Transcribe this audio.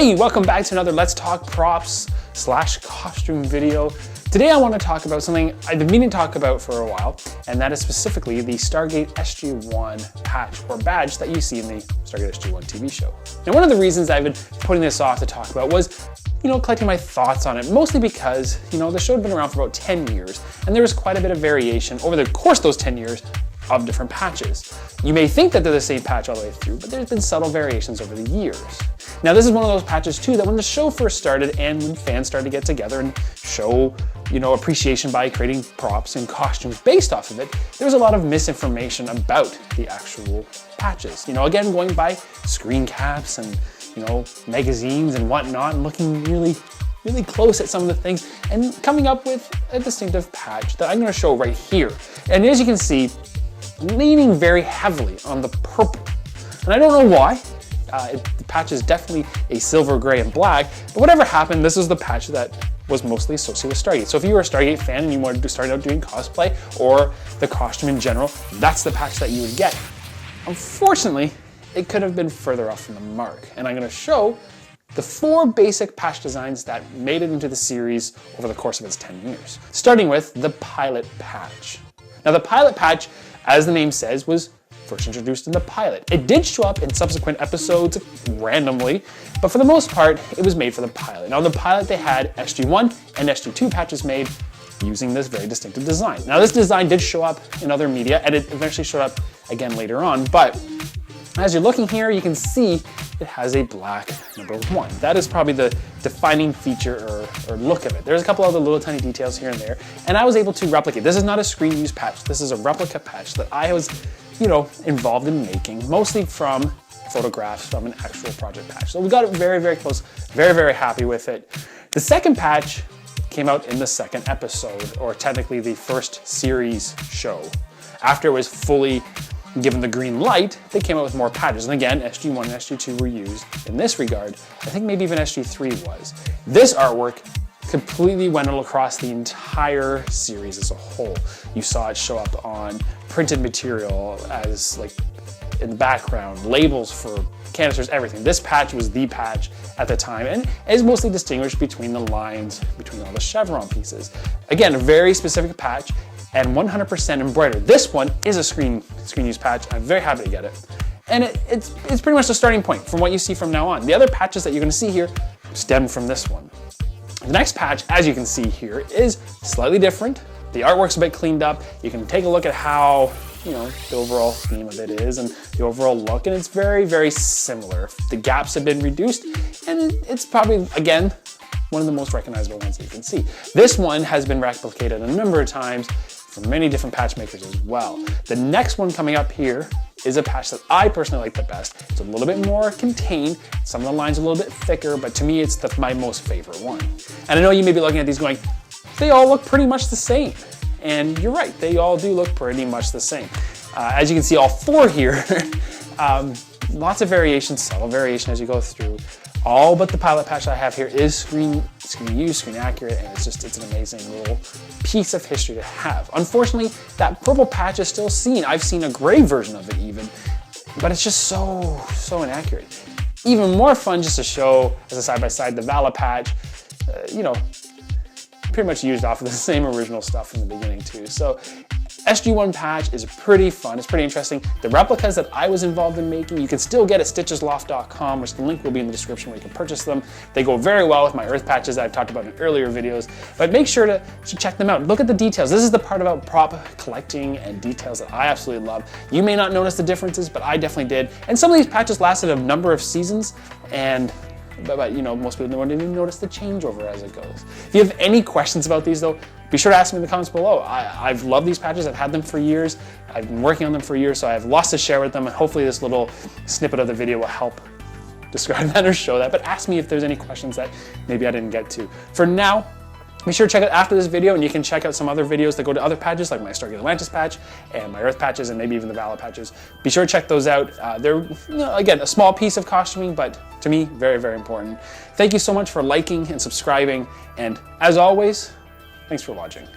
Hey, welcome back to another Let's Talk Props / costume video. Today I want to talk about something I've been meaning to talk about for a while, and that is specifically the Stargate SG-1 Patch or badge that you see in the Stargate SG-1 TV show. Now, one of the reasons I've been putting this off to talk about was, collecting my thoughts on it, mostly because, the show had been around for about 10 years, and there was quite a bit of variation over the course of those 10 years of different patches. You may think that they're the same patch all the way through, but there's been subtle variations over the years. Now, this is one of those patches too that when the show first started and when fans started to get together and show, appreciation by creating props and costumes based off of it, there was a lot of misinformation about the actual patches. Again, going by screen caps and, magazines and whatnot and looking really close at some of the things and coming up with a distinctive patch that I'm going to show right here. And as you can see, leaning very heavily on the purple. And I don't know why. The patch is definitely a silver, gray, and black, but whatever happened, this is the patch that was mostly associated with Stargate. So if you were a Stargate fan and you wanted to start out doing cosplay or the costume in general, that's the patch that you would get. Unfortunately, it could have been further off from the mark, and I'm going to show the 4 basic patch designs that made it into the series over the course of its 10 years. Starting with the pilot patch. Now, the pilot patch, as the name says, was first introduced in the pilot. It did show up in subsequent episodes randomly, but for the most part, it was made for the pilot. Now, in the pilot, they had SG-1 and SG-2 patches made using this very distinctive design. Now, this design did show up in other media, and it eventually showed up again later on, but as you're looking here, you can see it has a black number 1. That is probably the defining feature or look of it. There's a couple other little tiny details here and there, and I was able to replicate. This is not a screen use patch. This is a replica patch that I was, involved in making, mostly from photographs from an actual project patch. So we got it very close, very happy with it. The second patch came out in the second episode, or technically the first series show. After it was fully given the green light, they came out with more patches. And again, SG-1 and SG-2 were used in this regard. I think maybe even SG-3 was. This artwork completely went across the entire series as a whole. You saw it show up on printed material as in the background, labels for canisters, everything. This patch was the patch at the time and is mostly distinguished between the lines, between all the chevron pieces. Again, a very specific patch and 100% embroidered. This one is a screen use patch. I'm very happy to get it. And it's pretty much the starting point from what you see from now on. The other patches that you're gonna see here stem from this one. The next patch, as you can see here, is slightly different. The artwork's a bit cleaned up. You can take a look at how, the overall theme of it is and the overall look, and it's very similar. The gaps have been reduced, and it's probably, again, one of the most recognizable ones that you can see. This one has been replicated a number of times from many different patch makers as well. The next one coming up here is a patch that I personally like the best. It's a little bit more contained. Some of the lines are a little bit thicker, but to me, it's my most favorite one. And I know you may be looking at these going, they all look pretty much the same. And you're right, they all do look pretty much the same. As you can see, all 4 here, lots of variation, subtle variation as you go through. All but the pilot patch I have here is screen use, screen accurate, and it's an amazing little piece of history to have. Unfortunately, that purple patch is still seen. I've seen a gray version of it even, but it's just so inaccurate. Even more fun just to show as a side-by-side the Vala patch, pretty much used off of the same original stuff from the beginning too. So SG-1 patch is pretty fun, it's pretty interesting. The replicas that I was involved in making, you can still get at stitchesloft.com, which the link will be in the description where you can purchase them. They go very well with my earth patches that I've talked about in earlier videos, but make sure to check them out. Look at the details. This is the part about prop collecting and details that I absolutely love. You may not notice the differences, but I definitely did. And some of these patches lasted a number of seasons, but most people don't even notice the changeover as it goes. If you have any questions about these though, be sure to ask me in the comments below. I've loved these patches, I've had them for years, I've been working on them for years, so I have lots to share with them, and hopefully this little snippet of the video will help describe that or show that, but ask me if there's any questions that maybe I didn't get to. For now, be sure to check it after this video, and you can check out some other videos that go to other patches, like my Stargate Atlantis patch, and my Earth patches, and maybe even the Vala patches. Be sure to check those out. They're, again, a small piece of costuming, but to me, very important. Thank you so much for liking and subscribing, and as always, thanks for watching.